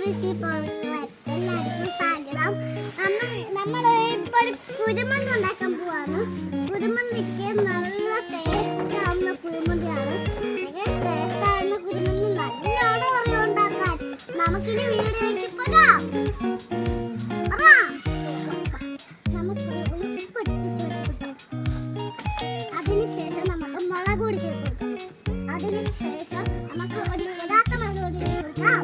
എല്ലാവർക്കും സ്വാഗതം. നമ്മൾ ഇപ്പോൾ കുരുമന്തി ഉണ്ടാക്കാൻ പോവാണ്. കുരുമന്തിക്ക് നല്ല ടേസ്റ്റ് ആവുന്ന കുരുമന്തിയാണ്. ടേസ്റ്റ് ആവുന്ന കുരുമന്തി നല്ലോണം അറിയാം ഉണ്ടാക്കാൻ. നമുക്കിനി വീഡിയോയിലേക്ക് പോകാം. നമുക്ക് ഉപ്പിട്ട് അതിനുശേഷം നമുക്ക് മുളക് പൊടി ചേർത്ത് കൊടുക്കാം. അതിനുശേഷം നമുക്ക് ഒരു യഥാർത്ഥ മുളക് പൊടി ചേർത്ത് കൊടുക്കാം.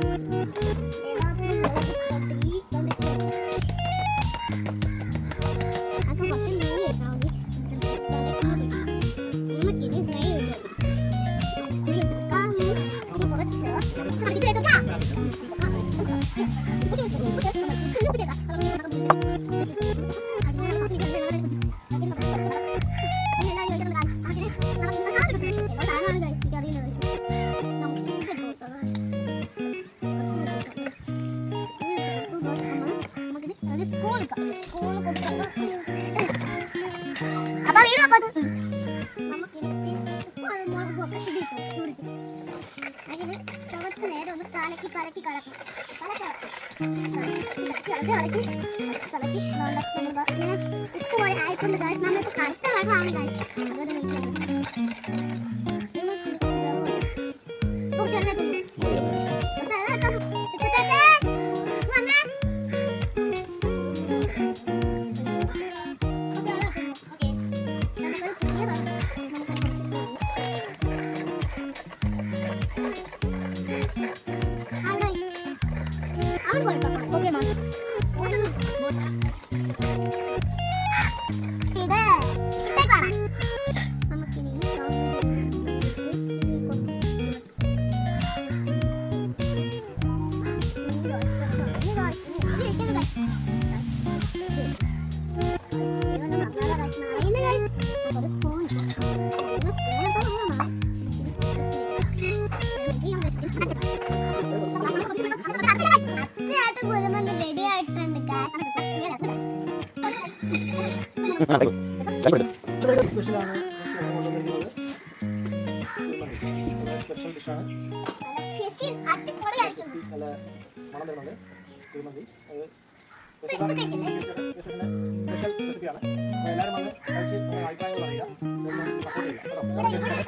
സ്പെഷ്യൽ ഡിഷാണ്. നല്ല മണം വരുന്നുണ്ട് കുഴിമന്തി. സ്പെഷ്യൽ റെസിപ്പിയാണ്. എല്ലാവരും വന്ന് കഴിച്ച് അഭിപ്രായങ്ങൾ പറയുക. സപ്പോർട്ട് എല്ലാവരും